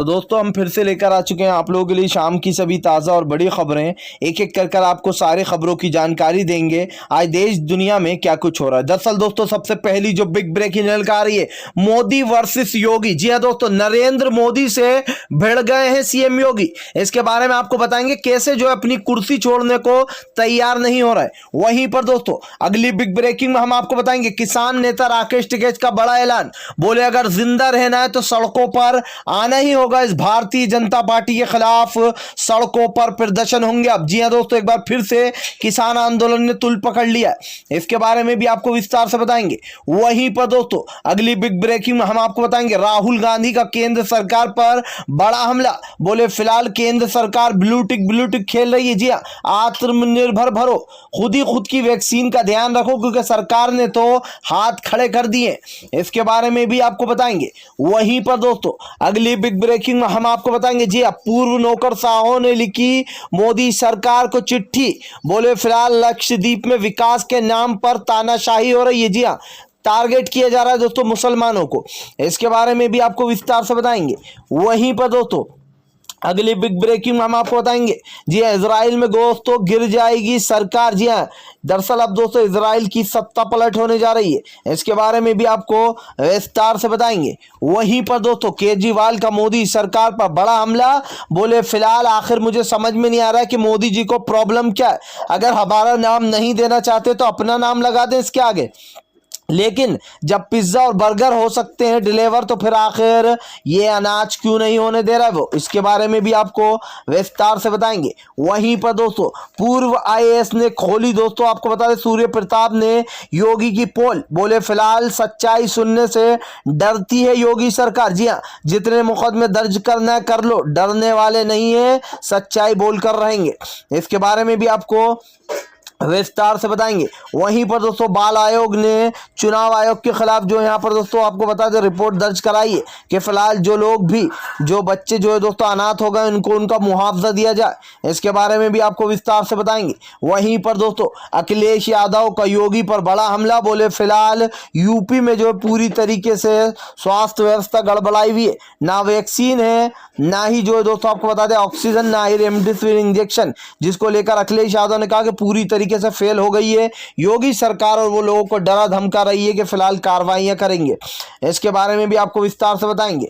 तो दोस्तों हम फिर से लेकर आ चुके हैं आप लोगों के लिए शाम की सभी ताज़ा और बड़ी खबरें। एक एक कर आपको सारे खबरों की जानकारी देंगे आज देश दुनिया में क्या कुछ हो रहा है। दरअसल दोस्तों सबसे पहली जो बिग ब्रेकिंग निकल आ रही है, मोदी वर्सेस योगी। जी हाँ दोस्तों, नरेंद्र मोदी से भिड़ गए हैं सीएम योगी। इसके बारे में आपको बताएंगे कैसे जो है अपनी कुर्सी छोड़ने को तैयार नहीं हो रहा है। वहीं पर दोस्तों अगली बिग ब्रेकिंग में हम आपको बताएंगे किसान नेता राकेश टिकैत का बड़ा ऐलान। बोले अगर जिंदा रहना है तो सड़कों पर आना ही होगा। इस भारतीय जनता पार्टी के खिलाफ सड़कों पर प्रदर्शन होंगे। अब जी हां दोस्तों, एक बार फिर से किसान आंदोलन ने तुल पकड़ लिया। इसके बारे में भी आपको विस्तार से बताएंगे। वहीं पर दोस्तों अगली बिग ब्रेकिंग में हम आपको बताएंगे राहुल गांधी का केंद्र सरकार पर बड़ा हमला। बोले फिलहाल केंद्र सरकार ब्लू टिक खेल रही है। जी हां, आत्मनिर्भर भरो, खुद ही खुद की वैक्सीन का ध्यान रखो क्योंकि सरकार ने तो हाथ खड़े कर दिए। इसके बारे में भी आपको बताएंगे। वहीं पर दोस्तों अगली बिग ब्रेकिंग में हम आपको बताएंगे जी पूर्व नौकरशाहों ने लिखी मोदी सरकार को चिट्ठी। बोले फिलहाल लक्षद्वीप में विकास के नाम पर तानाशाही हो रही है। जी हाँ, टारगेट किया जा रहा है दोस्तों मुसलमानों को। इसके बारे में भी आपको विस्तार से बताएंगे। वहीं पर दोस्तों अगली बिग ब्रेकिंग में हम आपको बताएंगे जी हाँ, इजराइल में दोस्तों गिर जाएगी सरकार। जी हाँ, दरअसल अब दोस्तों इजराइल की सत्ता पलट होने जा रही है। इसके बारे में भी आपको विस्तार से बताएंगे। वहीं पर दोस्तों केजरीवाल का मोदी सरकार पर बड़ा हमला। बोले फिलहाल आखिर मुझे समझ में नहीं आ रहा है कि मोदी जी को प्रॉब्लम क्या है। अगर हमारा नाम नहीं देना चाहते तो अपना नाम लगा दें इसके आगे, लेकिन जब पिज्जा और बर्गर हो सकते हैं डिलीवर तो फिर आखिर ये अनाज क्यों नहीं होने दे रहा है वो। इसके बारे में भी आपको विस्तार से बताएंगे। वहीं पर दोस्तों पूर्व आईएएस ने खोली दोस्तों, आपको बता दें सूर्य प्रताप ने योगी की पोल। बोले फिलहाल सच्चाई सुनने से डरती है योगी सरकार। जी हाँ, जितने मुकदमे दर्ज करना है कर लो, डरने वाले नहीं है, सच्चाई बोलकर रहेंगे। इसके बारे में भी आपको विस्तार से बताएंगे। वहीं पर दोस्तों बाल आयोग ने चुनाव आयोग के खिलाफ जो यहाँ पर दोस्तों आपको बता दें रिपोर्ट दर्ज कराई है कि फिलहाल जो लोग भी जो बच्चे जो है दोस्तों अनाथ हो गए उनको उनका मुआवजा दिया जाए। इसके बारे में भी आपको विस्तार से बताएंगे। वहीं पर दोस्तों अखिलेश यादव का योगी पर बड़ा हमला। बोले फिलहाल यूपी में जो पूरी तरीके से स्वास्थ्य व्यवस्था गड़बड़ाई हुई है, ना वैक्सीन है ना ही जो है दोस्तों आपको बता दें ऑक्सीजन, ना ही रेमडेसिविर इंजेक्शन, जिसको लेकर अखिलेश यादव ने कहा कि पूरी तरीके से फेल हो गई है योगी सरकार और वो लोगों को डरा धमका रही है कि फिलहाल कार्रवाइयां करेंगे। इसके बारे में भी आपको विस्तार से बताएंगे।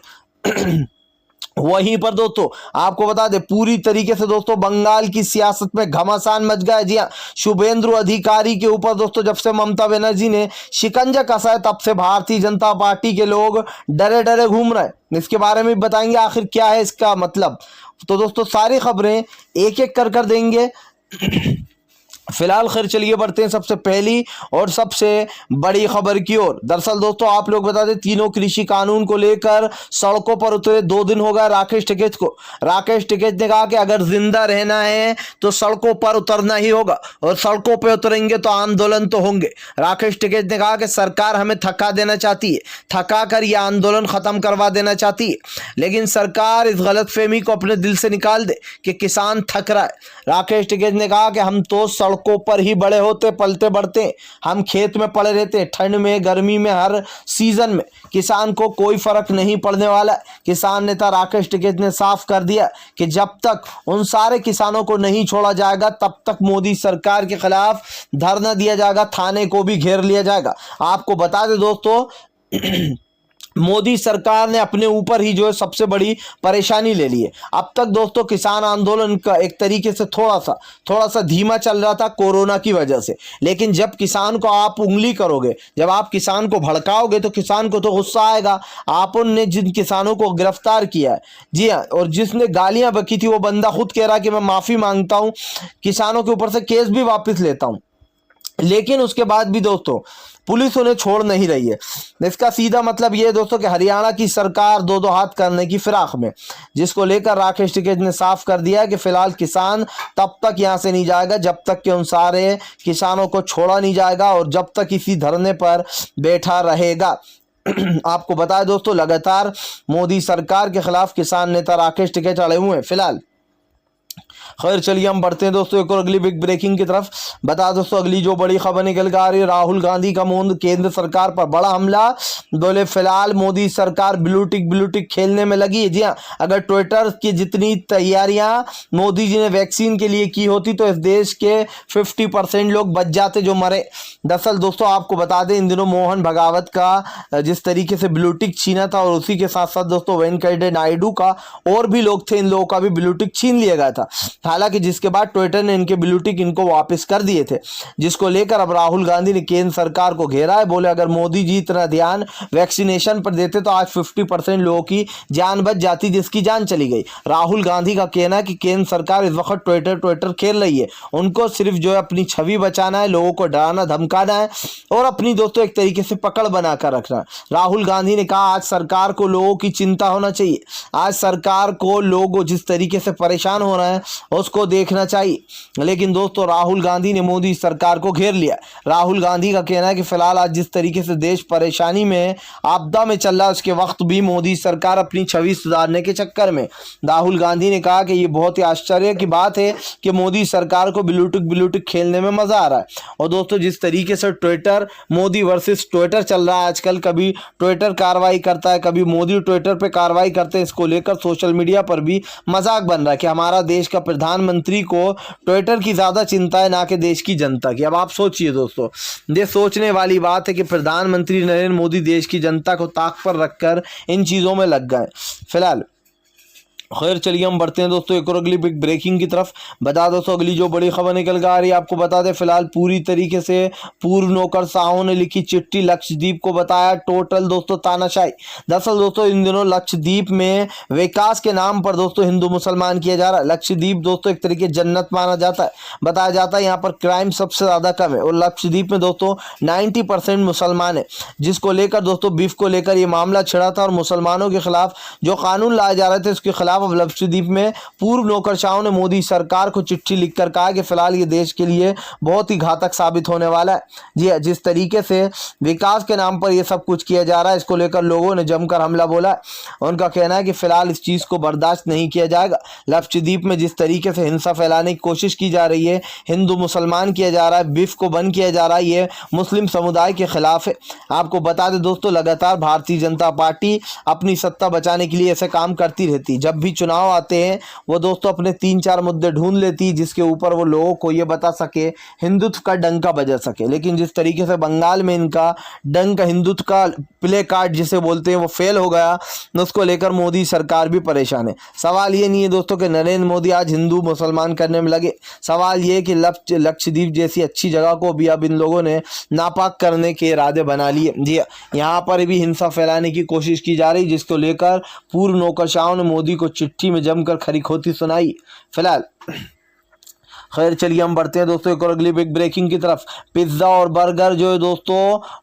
वहीं पर दोस्तों आपको बता दें पूरी तरीके से दोस्तों बंगाल की सियासत में घमासान मच गया है। जी हाँ, शुभेंदु अधिकारी के ऊपर दोस्तों जब से ममता बनर्जी ने शिकंजा कसा है तब से भारतीय जनता पार्टी के लोग डरे डरे घूम रहे हैं। इसके बारे में बताएंगे आखिर क्या है इसका मतलब। तो दोस्तों सारी खबरें एक एक कर देंगे। फिलहाल खैर चलिए बढ़ते हैं सबसे पहली और सबसे बड़ी खबर की ओर। दरअसल दोस्तों आप लोग बता दें तीनों कृषि कानून को लेकर सड़कों पर उतरे 2 दिन हो गया राकेश टिकैत को। राकेश टिकैत ने कहा कि अगर जिंदा रहना है तो सड़कों पर उतरना ही होगा और सड़कों पर उतरेंगे तो आंदोलन तो होंगे। राकेश टिकैत ने कहा कि सरकार हमें थका देना चाहती है, थका कर यह आंदोलन खत्म करवा देना चाहती है, लेकिन सरकार इस गलतफहमी को अपने दिल से निकाल दे कि किसान थक रहा है। राकेश टिकैत ने कहा कि हम तो सड़कों पर ही बड़े होते पलते बढ़ते, हम खेत में पड़े रहते, ठंड में गर्मी में हर सीजन में किसान को कोई फर्क नहीं पड़ने वाला। किसान नेता राकेश टिकैत ने साफ कर दिया कि जब तक उन सारे किसानों को नहीं छोड़ा जाएगा तब तक मोदी सरकार के खिलाफ धरना दिया जाएगा, थाने को भी घेर लिया जाएगा। आपको बता दें दोस्तों मोदी सरकार ने अपने ऊपर ही जो है सबसे बड़ी परेशानी ले ली है। अब तक दोस्तों किसान आंदोलन का एक तरीके से थोड़ा सा धीमा चल रहा था कोरोना की वजह से, लेकिन जब किसान को आप उंगली करोगे, जब आप किसान को भड़काओगे तो किसान को तो गुस्सा आएगा। आपने जिन किसानों को गिरफ्तार किया है, जी हाँ, और जिसने गालियां बकी थी वो बंदा खुद कह रहा कि मैं माफी मांगता हूं, किसानों के ऊपर से केस भी वापस लेता हूं, लेकिन उसके बाद भी दोस्तों पुलिस उन्हें छोड़ नहीं रही है। इसका सीधा मतलब यह दोस्तों कि हरियाणा की सरकार दो हाथ करने की फिराक में, जिसको लेकर राकेश टिकैत ने साफ कर दिया है कि फिलहाल किसान तब तक यहां से नहीं जाएगा जब तक कि उन सारे किसानों को छोड़ा नहीं जाएगा और जब तक इसी धरने पर बैठा रहेगा। आपको बताएं दोस्तों लगातार मोदी सरकार के खिलाफ किसान नेता राकेश टिकैत अड़े हुए हैं। फिलहाल खैर चलिए हम बढ़ते हैं दोस्तों एक और अगली बिग ब्रेकिंग की तरफ। बता दोस्तों अगली जो बड़ी खबर निकल कर आ रही है, राहुल गांधी का केंद्र सरकार पर बड़ा हमला। बोले फिलहाल मोदी सरकार ब्लू टिक खेलने में लगी है। जी हाँ, अगर ट्विटर की जितनी तैयारियां मोदी जी ने वैक्सीन के लिए की होती तो इस देश के 50% लोग बच जाते जो मरे। दरअसल दोस्तों आपको बता दें इन दिनों मोहन भगावत का जिस तरीके से ब्लू टिक छीना था, और उसी के साथ साथ दोस्तों वेंकैया नायडू का और भी लोग थे, इन लोगों का भी ब्लू टिक छीन लिया गया था। हालांकि जिसके बाद ट्विटर ने इनके ब्लू टिक इनको वापस कर दिए थे, जिसको लेकर अब राहुल गांधी ने केंद्र सरकार को घेरा है। बोले अगर मोदी जी इतना ध्यान वैक्सीनेशन पर देते तो आज 50% लोगों की जान बच जाती, जिसकी जान चली गई। राहुल गांधी का कहना है कि केंद्र सरकार इस वक्त ट्विटर खेल रही है, उनको सिर्फ जो है अपनी छवि बचाना है, लोगों को डराना धमकाना है और अपनी दोस्तों एक तरीके से पकड़ बनाकर रखना। राहुल गांधी ने कहा आज सरकार को लोगों की चिंता होना चाहिए, आज सरकार को लोग जिस तरीके से परेशान हो रहे हैं उसको देखना चाहिए। लेकिन दोस्तों राहुल गांधी ने मोदी सरकार को घेर लिया। राहुल गांधी का कहना है कि फिलहाल आज जिस तरीके से देश परेशानी में आपदा में चल रहा है उसके वक्त भी मोदी सरकार अपनी छवि सुधारने के चक्कर में। राहुल गांधी ने कहा कि ये बहुत ही आश्चर्य की बात है कि मोदी सरकार को ब्लू टिक खेलने में मजा आ रहा है। और दोस्तों जिस तरीके से ट्विटर मोदी वर्सेस ट्विटर चल रहा है आजकल, कभी ट्विटर कार्रवाई करता है, कभी मोदी ट्विटर पे कार्रवाई करते हैं, इसको लेकर सोशल मीडिया पर भी मजाक बन रहा है कि हमारा देश का प्रधानमंत्री को ट्विटर की ज्यादा चिंता है ना कि देश की जनता की। अब आप सोचिए दोस्तों, ये सोचने वाली बात है कि प्रधानमंत्री नरेंद्र मोदी देश की जनता को ताक पर रखकर इन चीजों में लग गए। फिलहाल खैर चलिए हम बढ़ते हैं दोस्तों एक और अगली बिग ब्रेकिंग की तरफ। बता दोस्तों अगली जो बड़ी खबर निकल कर आ रही है, आपको बता दें फिलहाल पूरी तरीके से पूर्व नौकरशाहों ने लिखी चिट्ठी लक्षद्वीप को बताया टोटल दोस्तों तानाशाही। दरअसल दोस्तों इन दिनों लक्षद्वीप में विकास के नाम पर दोस्तों हिंदू मुसलमान किया जा रहा है। लक्षद्वीप दोस्तों एक तरीके जन्नत माना जाता है, बताया जाता है यहाँ पर क्राइम सबसे ज्यादा कम है और लक्षद्वीप में दोस्तों 90% मुसलमान है, जिसको लेकर दोस्तों बीफ को लेकर ये मामला छिड़ा था और मुसलमानों के खिलाफ जो कानून लाए जा रहे थे उसके खिलाफ अब लक्षद्वीप में पूर्व नौकरशाहों ने मोदी सरकार को चिट्ठी लिखकर कहा कि फिलहाल ये देश के लिए बहुत ही घातक साबित होने वाला है। जी जिस तरीके से विकास के नाम पर ये सब कुछ किया जा रहा है इसको लेकर लोगों ने जमकर हमला बोला है। उनका कहना है कि फिलहाल इस चीज को बर्दाश्त नहीं किया जाएगा। लक्षद्वीप में जिस तरीके से हिंसा फैलाने की कोशिश की जा रही है, हिंदू मुसलमान किया जा रहा है, बिफ को बंद किया जा रहा है, ये मुस्लिम समुदाय के खिलाफ है। आपको बता दें दोस्तों लगातार भारतीय जनता पार्टी अपनी सत्ता बचाने के लिए ऐसे काम करती रहती। जब भी चुनाव आते हैं वो दोस्तों अपने 3-4 मुद्दे ढूंढ लेती जिसके ऊपर वो लोगों को ये बता सके, हिंदुत्व का डंका बजा सके। लेकिन जिस तरीके से बंगाल में इनका डंका हिंदुत्व का प्ले कार्ड जिसे बोलते हैं वो फेल हो गया, उसको लेकर मोदी सरकार भी परेशान है। सवाल ये नहीं है दोस्तों कि नरेंद्र मोदी आज हिंदू मुसलमान करने में लगे, सवाल ये कि लक्षद्वीप जैसी अच्छी जगह को भी अब इन लोगों ने नापाक करने के इरादे बना लिए। जी यहाँ पर भी हिंसा फैलाने की कोशिश की जा रही, जिसको लेकर पूर्व नौकरशाहों ने मोदी को चिट्ठी में जमकर खरी खोटी सुनाई। फिलहाल खैर चलिए हम बढ़ते हैं दोस्तों एक और अगली बिग ब्रेकिंग की तरफ। पिज्ज़ा और बर्गर जो है दोस्तों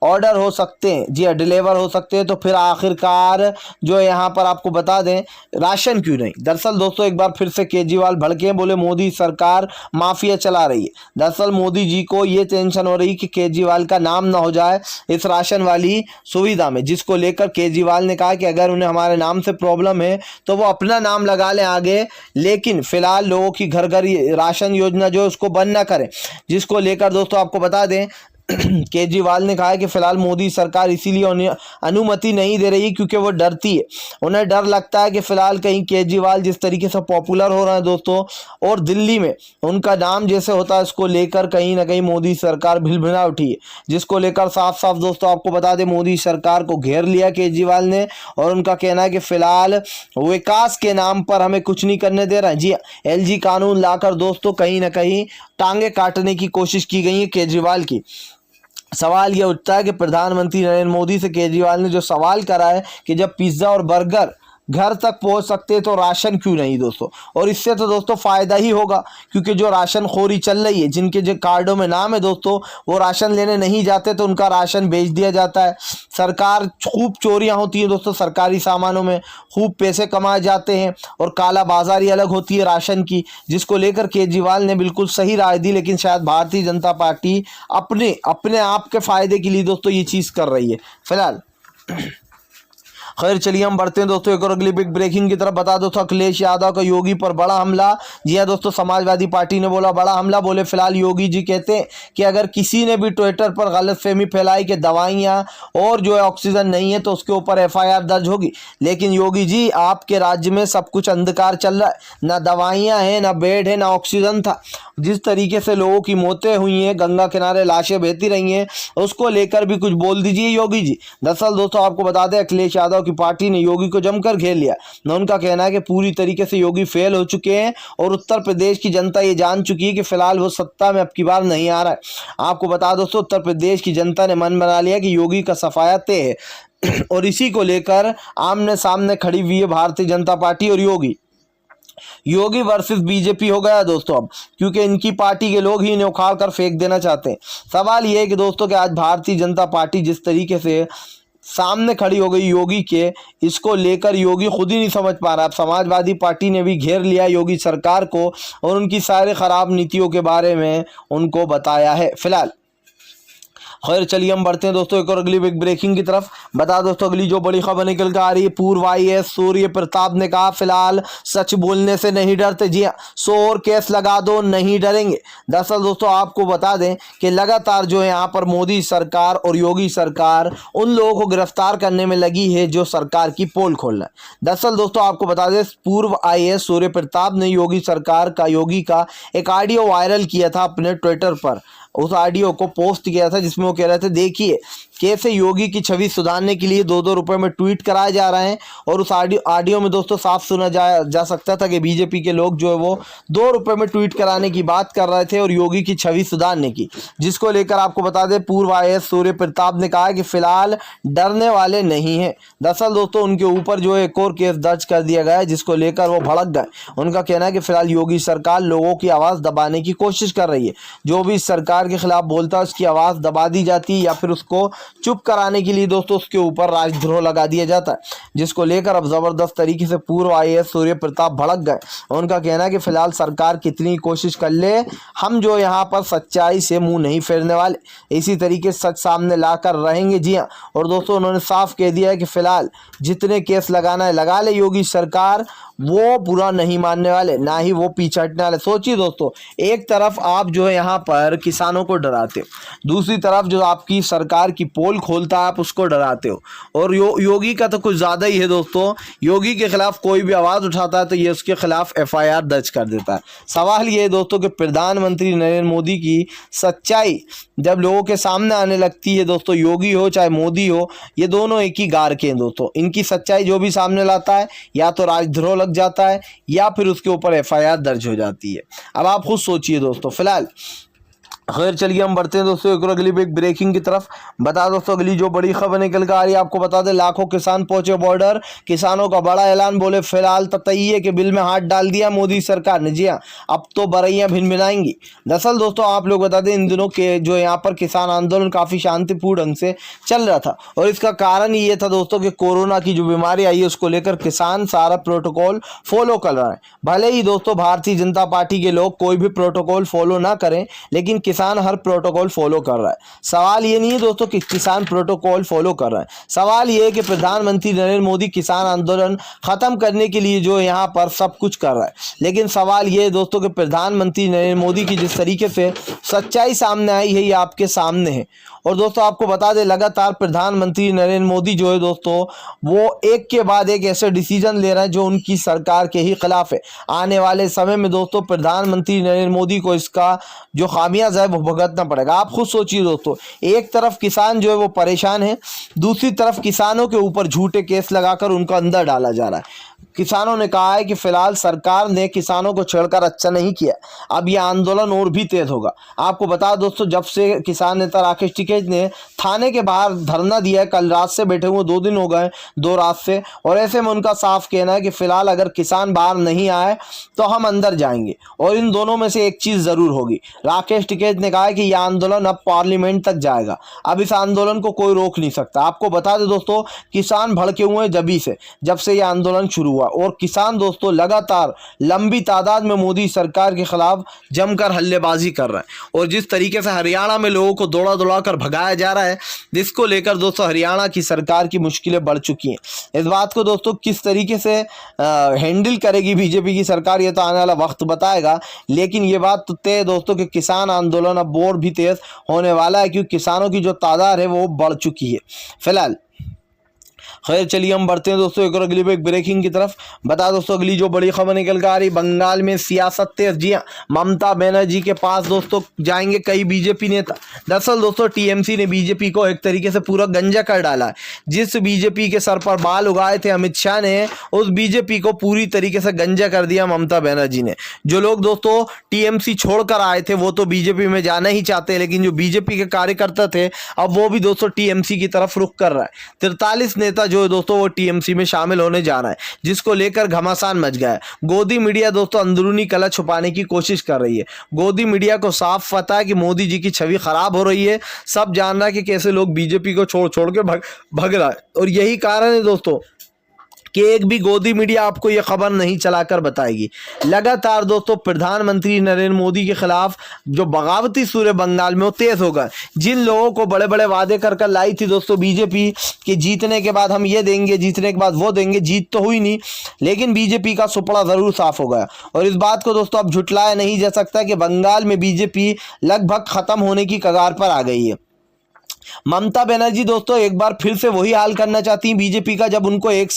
ऑर्डर हो सकते हैं, जी हाँ डिलीवर हो सकते हैं, तो फिर आखिरकार जो है यहाँ पर आपको बता दें राशन क्यों नहीं। दरअसल दोस्तों एक बार फिर से केजरीवाल भड़के, बोले मोदी सरकार माफिया चला रही है। दरअसल मोदी जी को ये टेंशन हो रही कि केजरीवाल का नाम ना हो जाए इस राशन वाली सुविधा में, जिसको लेकर केजरीवाल ने कहा कि अगर उन्हें हमारे नाम से प्रॉब्लम है तो वो अपना नाम लगा लें आगे, लेकिन फिलहाल लोगों की घर घर राशन योजना जो उसको बंद ना करें। जिसको लेकर दोस्तों आपको बता दें केजरीवाल ने कहा है कि फिलहाल मोदी सरकार इसीलिए उन्हें अनुमति नहीं दे रही क्योंकि वो डरती है, उन्हें डर लगता है कि फिलहाल कहीं केजरीवाल जिस तरीके से पॉपुलर हो रहे हैं दोस्तों और दिल्ली में उनका नाम जैसे होता है इसको लेकर कहीं ना कहीं मोदी सरकार भिलभिला उठी है। जिसको लेकर साफ साफ दोस्तों आपको बता दें मोदी सरकार को घेर लिया केजरीवाल ने और उनका कहना है कि फिलहाल विकास के नाम पर हमें कुछ नहीं करने दे रहा है। जी LG कानून लाकर दोस्तों कहीं ना कहीं टांगे काटने की कोशिश की गई है केजरीवाल की। सवाल यह उठता है कि प्रधानमंत्री नरेंद्र मोदी से केजरीवाल ने जो सवाल करा है कि जब पिज्ज़ा और बर्गर घर तक पहुंच सकते हैं तो राशन क्यों नहीं दोस्तों, और इससे तो दोस्तों फायदा ही होगा क्योंकि जो राशन खोरी चल रही है, जिनके जो कार्डों में नाम है दोस्तों वो राशन लेने नहीं जाते तो उनका राशन बेच दिया जाता है। सरकार खूब चोरियां होती हैं दोस्तों, सरकारी सामानों में खूब पैसे कमाए जाते हैं और काला बाजारी अलग होती है राशन की, जिसको लेकर केजरीवाल ने बिल्कुल सही राय दी। लेकिन शायद भारतीय जनता पार्टी अपने आप के फायदे के लिए दोस्तों ये चीज़ कर रही है। फिलहाल खैर चलिए हम बढ़ते हैं दोस्तों एक और अगली बिग ब्रेकिंग की तरफ। बता दो तो अखिलेश यादव का योगी पर बड़ा हमला। जी हाँ दोस्तों, समाजवादी पार्टी ने बोला बड़ा हमला। बोले फिलहाल योगी जी कहते हैं कि अगर किसी ने भी ट्विटर पर गलतफहमी फैलाई कि दवाइयाँ और जो है ऑक्सीजन नहीं है तो उसके ऊपर FIR दर्ज होगी। लेकिन योगी जी आपके राज्य में सब कुछ अंधकार चल रहा है, ना दवाइयाँ हैं, ना बेड है, ना ऑक्सीजन था। जिस तरीके से लोगों की मौतें हुई हैं, गंगा किनारे लाशें बहती रही हैं, उसको लेकर भी कुछ बोल दीजिए योगी जी। दरअसल दोस्तों आपको बता दें अखिलेश यादव की पार्टी ने योगी को जमकर घेर लिया। न उनका कहना है कि पूरी तरीके से योगी फेल हो चुके हैं और उत्तर प्रदेश की जनता ये जान चुकी है कि फिलहाल वो सत्ता में अब की बार नहीं आ रहा है। आपको बता दोस्तों उत्तर प्रदेश की जनता ने मन बना लिया कि योगी का सफाया तय है और इसी को लेकर आमने सामने खड़ी हुई है भारतीय जनता पार्टी और योगी वर्सेस बीजेपी हो गया दोस्तों अब, क्योंकि इनकी पार्टी के लोग ही इन्हें उखाड़ कर फेंक देना चाहते हैं। सवाल यह है कि दोस्तों कि आज भारतीय जनता पार्टी जिस तरीके से सामने खड़ी हो गई योगी के, इसको लेकर योगी खुद ही नहीं समझ पा रहा। अब समाजवादी पार्टी ने भी घेर लिया योगी सरकार को और उनकी सारे खराब नीतियों के बारे में उनको बताया है फिलहाल। खैर चलिए हम बढ़ते हैं दोस्तों एक और अगली बिग ब्रेकिंग की तरफ। बता दोस्तों अगली जो बड़ी खबर निकल कर आ रही है, पूर्व IAS सूर्य प्रताप ने कहा फिलहाल सच बोलने से नहीं डरते। जी हाँ, 100 और केस लगा दो, नहीं डरेंगे। दरअसल दोस्तों आपको बता दें कि लगातार जो है यहाँ पर मोदी सरकार और योगी सरकार उन लोगों को गिरफ्तार करने में लगी है जो सरकार की पोल खोलना है। दरअसल दोस्तों आपको बता दें पूर्व IAS सूर्य प्रताप ने योगी का एक ऑडियो वायरल किया था अपने ट्विटर पर। उस ऑडियो को पोस्ट किया था जिसमें वो कह रहे थे देखिए कैसे योगी की छवि सुधारने के लिए 2-2 रुपए में ट्वीट कराए जा रहे हैं। और उस ऑडियो में दोस्तों साफ सुना जा सकता था कि बीजेपी के लोग जो है वो 2 रुपए में ट्वीट कराने की बात कर रहे थे और योगी की छवि सुधारने की, जिसको लेकर आपको बता दें पूर्व IAS सूर्य प्रताप ने कहा कि फिलहाल डरने वाले नहीं हैं। दरअसल दोस्तों उनके ऊपर जो है एक और केस दर्ज कर दिया गया है जिसको लेकर वो भड़क गए। उनका कहना है कि फिलहाल योगी सरकार लोगों की आवाज़ दबाने की कोशिश कर रही है। जो भी सरकार के खिलाफ बोलता है उसकी आवाज़ दबा दी जाती है या फिर उसको चुप कराने के लिए दोस्तों उसके ऊपर राजद्रोह लगा दिया जाता है, जिसको लेकर अब जबरदस्त तरीके से पूर्व IAS सूर्य प्रताप भड़क गए। उनका कहना है कि फिलहाल सरकार कितनी कोशिश कर ले, हम जो यहाँ पर सच्चाई से मुंह नहीं फेरने वाले, इसी तरीके से सच सामने लाकर रहेंगे। जी हाँ, और दोस्तों उन्होंने साफ कह दिया है कि फिलहाल जितने केस लगाना है लगा ले योगी सरकार, वो बुरा नहीं मानने वाले, ना ही वो पीछे हटने वाले। सोचिए दोस्तों, एक तरफ आप जो है यहाँ पर किसानों को डराते हो, दूसरी तरफ जो आपकी सरकार की पोल खोलता है आप उसको डराते हो। और योगी का तो कुछ ज़्यादा ही है दोस्तों, योगी के खिलाफ कोई भी आवाज़ उठाता है तो ये उसके खिलाफ FIR दर्ज कर देता है। सवाल ये है दोस्तों कि प्रधानमंत्री नरेंद्र मोदी की सच्चाई जब लोगों के सामने आने लगती है दोस्तों, योगी हो चाहे मोदी हो, ये दोनों एक ही गार के हैं दोस्तों। इनकी सच्चाई जो भी सामने लाता है या तो राजद्रोह लग जाता है या फिर उसके ऊपर FIR दर्ज हो जाती है। अब आप खुद सोचिए दोस्तों फिलहाल। खैर चलिए हम बढ़ते हैं दोस्तों एक और अगली बिग ब्रेकिंग की तरफ। बता दोस्तों अगली जो बड़ी खबर निकल कर आ रही है, आपको बता दें लाखों किसान पहुंचे बॉर्डर, किसानों का बड़ा ऐलान। बोले फिलहाल ततैये के बिल में हाथ डाल दिया मोदी सरकार ने। जी हाँ, अब तो बरैयां भिनभिनाएंगी। दरअसल दोस्तों आप लोग बता दें इन दिनों के जो यहाँ पर किसान आंदोलन काफ़ी शांतिपूर्ण ढंग से चल रहा था और इसका कारण ये था दोस्तों कि कोरोना की जो बीमारी आई है उसको लेकर किसान सारा प्रोटोकॉल फॉलो कर रहा है। भले ही दोस्तों भारतीय जनता पार्टी के लोग कोई भी प्रोटोकॉल फॉलो ना करें, लेकिन किसान हर प्रोटोकॉल फॉलो कर रहा है। सवाल ये नहीं है दोस्तों कि किसान प्रोटोकॉल फॉलो कर रहा है, सवाल ये है कि प्रधानमंत्री नरेंद्र मोदी किसान आंदोलन खत्म करने के लिए जो यहाँ पर सब कुछ कर रहा है। लेकिन सवाल ये है दोस्तों कि प्रधानमंत्री नरेंद्र मोदी की जिस तरीके से सच्चाई सामने आई है ये आपके सामने है। और दोस्तों आपको बता दें लगातार प्रधानमंत्री नरेंद्र मोदी जो है दोस्तों वो एक के बाद एक ऐसे डिसीजन ले रहे हैं जो उनकी सरकार के ही खिलाफ है। आने वाले समय में दोस्तों प्रधानमंत्री नरेंद्र मोदी को इसका जो खामियाजा है वो भुगतना पड़ेगा। आप खुद सोचिए दोस्तों, एक तरफ किसान जो है वो परेशान है, दूसरी तरफ किसानों के ऊपर झूठे केस लगाकर उनको अंदर डाला जा रहा है। किसानों ने कहा है कि फिलहाल सरकार ने किसानों को छेड़कर अच्छा नहीं किया, अब यह आंदोलन और भी तेज होगा। आपको बता दोस्तों जब से किसान नेता राकेश टिकैत ने थाने के बाहर धरना दिया है, कल रात से बैठे हुए 2 दिन हो गए, 2 रात से, और ऐसे में उनका साफ कहना है कि फिलहाल अगर किसान बाहर नहीं आए तो हम अंदर जाएंगे और इन दोनों में से एक चीज़ ज़रूर होगी। राकेश टिकैत ने कहा है कि यह आंदोलन अब पार्लियामेंट तक जाएगा, अब इस आंदोलन को कोई रोक नहीं सकता। आपको बता दें दोस्तों किसान भड़के हुए हैं जब से यह आंदोलन शुरू शुरू हुआ और किसान दोस्तों लगातार लंबी तादाद में मोदी सरकार के खिलाफ जमकर हल्लेबाजी कर रहे हैं। और जिस तरीके से हरियाणा में लोगों को दौड़ा दौड़ा कर भगाया जा रहा है, जिसको लेकर दोस्तों हरियाणा की सरकार की मुश्किलें बढ़ चुकी हैं। इस बात को दोस्तों किस तरीके से हैंडल करेगी बीजेपी की सरकार, ये तो आने वाला वक्त बताएगा। लेकिन ये बात तो तय दोस्तों कि किसान आंदोलन अब और भी तेज होने वाला है, क्योंकि किसानों की जो तादाद है वो बढ़ चुकी है फिलहाल। खैर चलिए हम बढ़ते हैं दोस्तों एक और अगली ब्रेकिंग की तरफ। बता दोस्तों अगली जो बड़ी खबर निकल कर आ रही, बंगाल में सियासत तेज। जी हाँ, ममता बनर्जी के पास दोस्तों जाएंगे कई बीजेपी नेता। दरअसल दोस्तों टीएमसी ने बीजेपी को एक तरीके से पूरा गंजा कर डाला है। जिस बीजेपी के सर पर बाल उगाए थे अमित शाह ने, उस बीजेपी को पूरी तरीके से गंजा कर दिया ममता बनर्जी ने। जो लोग दोस्तों टीएमसी छोड़कर आए थे वो तो बीजेपी में जाना ही चाहते हैं, लेकिन जो बीजेपी के कार्यकर्ता थे अब वो भी दोस्तों टीएमसी की तरफ रुख कर रहा है। 43 नेता जो है दोस्तों वो टीएमसी में शामिल होने जा रहा है, जिसको लेकर घमासान मच गया है। गोदी मीडिया दोस्तों अंदरूनी कलह छुपाने की कोशिश कर रही है। गोदी मीडिया को साफ पता है कि मोदी जी की छवि खराब हो रही है। सब जान रहा है कि कैसे लोग बीजेपी को छोड़ छोड़ के भग रहा है, और यही कारण है दोस्तों कि एक भी गोदी मीडिया आपको यह खबर नहीं चलाकर बताएगी। लगातार दोस्तों प्रधानमंत्री नरेंद्र मोदी के खिलाफ जो बगावती सूर बंगाल में वो तेज होगा। जिन लोगों को बड़े बड़े वादे कर कर लाई थी दोस्तों बीजेपी कि जीतने के बाद हम ये देंगे, जीतने के बाद वो देंगे, जीत तो हुई नहीं, लेकिन बीजेपी का सुपड़ा जरूर साफ हो गया। और इस बात को दोस्तों अब झुटलाया नहीं जा सकता कि बंगाल में बीजेपी लगभग खत्म होने की कगार पर आ गई है। ममता बनर्जी दोस्तों एक बार फिर से वही हाल करना चाहती हैं बीजेपी का, जब उनको एक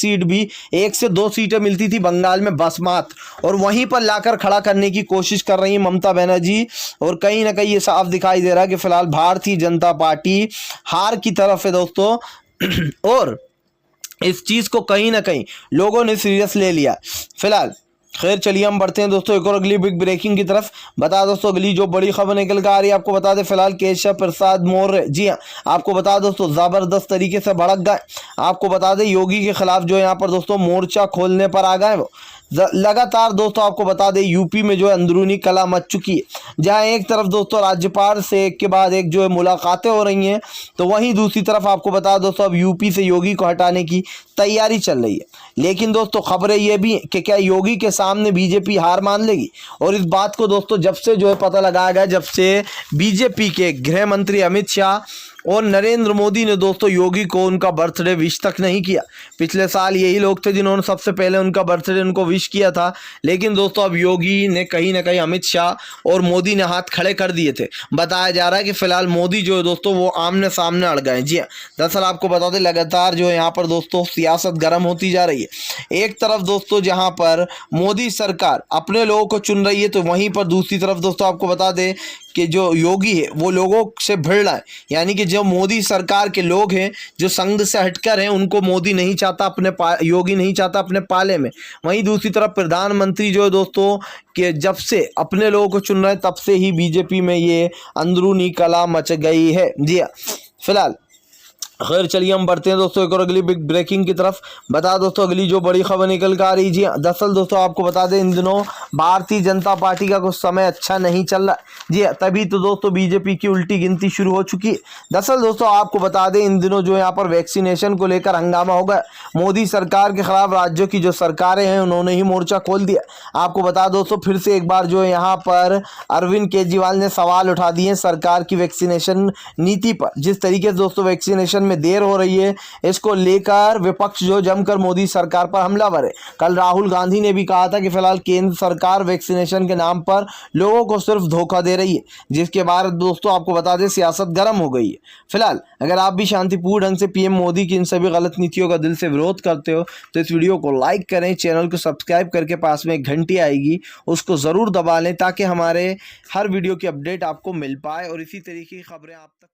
से 2 सीटें मिलती थी बंगाल में बस मात्र, और वहीं पर लाकर खड़ा करने की कोशिश कर रही है ममता बनर्जी। और कहीं ना कहीं ये साफ दिखाई दे रहा है कि फिलहाल भारतीय जनता पार्टी हार की तरफ है दोस्तों। और इस चीज को कहीं ना कहीं लोगों ने सीरियस ले लिया फिलहाल। खैर चलिए हम बढ़ते हैं दोस्तों एक और अगली बिग ब्रेकिंग की तरफ। बता दोस्तों अगली जो बड़ी खबर निकल कर आ रही है, आपको बता दें फिलहाल केशव प्रसाद मौर्य, जी हाँ आपको बता दोस्तों जबरदस्त तरीके से भड़क गए। आपको बता दें योगी के खिलाफ जो यहाँ पर दोस्तों मोर्चा खोलने पर आ गए वो। लगातार दोस्तों आपको बता दें यूपी में जो है अंदरूनी कला मच चुकी है, जहां एक तरफ दोस्तों राज्यपाल से एक के बाद एक जो है मुलाकातें हो रही हैं, तो वहीं दूसरी तरफ आपको बता दोस्तों अब यूपी से योगी को हटाने की तैयारी चल रही है। लेकिन दोस्तों खबरें ये भी कि क्या योगी के सामने बीजेपी हार मान लेगी। और इस बात को दोस्तों जब से जो है पता लगाया गया, जब से बीजेपी के गृह मंत्री अमित शाह और नरेंद्र मोदी ने दोस्तों योगी को उनका बर्थडे विश तक नहीं किया। पिछले साल यही लोग थे जिन्होंने सबसे पहले उनका बर्थडे उनको विश किया था, लेकिन दोस्तों अब योगी ने कहीं ना कहीं अमित शाह और मोदी ने हाथ खड़े कर दिए थे। बताया जा रहा है कि फिलहाल मोदी जो है दोस्तों वो आमने सामने अड़ गए। जी हाँ, दरअसल आपको बता दें लगातार जो है यहाँ पर दोस्तों सियासत गर्म होती जा रही है। एक तरफ दोस्तों जहाँ पर मोदी सरकार अपने लोगों को चुन रही है, तो वहीं पर दूसरी तरफ दोस्तों आपको बता दें कि जो योगी है वो लोगों से भिड़ रहा है। यानी कि जो मोदी सरकार के लोग हैं जो संघ से हटकर हैं, उनको मोदी नहीं चाहता अपने योगी नहीं चाहता अपने पाले में। वहीं दूसरी तरफ प्रधानमंत्री जो है दोस्तों कि जब से अपने लोगों को चुन रहे हैं तब से ही बीजेपी में ये अंदरूनी कला मच गई है। जी हाँ फिलहाल खैर चलिए हम बढ़ते हैं दोस्तों एक और अगली बिग ब्रेकिंग की तरफ। बता दोस्तों अगली जो बड़ी खबर निकल कर आ रही, जी दरअसल दोस्तों आपको बता दें इन दिनों भारतीय जनता पार्टी का कुछ समय अच्छा नहीं चल रहा। जी तभी तो दोस्तों बीजेपी की उल्टी गिनती शुरू हो चुकी है। दरअसल दोस्तों आपको बता दें इन दिनों जो यहाँ पर वैक्सीनेशन को लेकर हंगामा हो गया। मोदी सरकार के खिलाफ राज्यों की जो सरकारें हैं उन्होंने ही मोर्चा खोल दिया। आपको बता दोस्तों फिर से एक बार जो है यहाँ पर अरविंद केजरीवाल ने सवाल उठा दिए सरकार की वैक्सीनेशन नीति पर। जिस तरीके से दोस्तों वैक्सीनेशन में देर हो रही है, इसको लेकर विपक्ष जो जमकर मोदी सरकार पर हमलावर है। कल राहुल गांधी ने भी कहा था कि फिलहाल केंद्र सरकार वैक्सीनेशन के नाम पर लोगों को सिर्फ धोखा दे रही है, जिसके बाद दोस्तों आपको बता दें सियासत गर्म हो गई है। फिलहाल अगर आप भी शांतिपूर्ण ढंग से पीएम मोदी की इन सभी गलत नीतियों का दिल से विरोध करते हो तो इस वीडियो को लाइक करें, चैनल को सब्सक्राइब करके पास में एक घंटी आएगी उसको ज़रूर दबा लें, ताकि हमारे हर वीडियो की अपडेट आपको मिल पाए और इसी तरीके की खबरें आप तक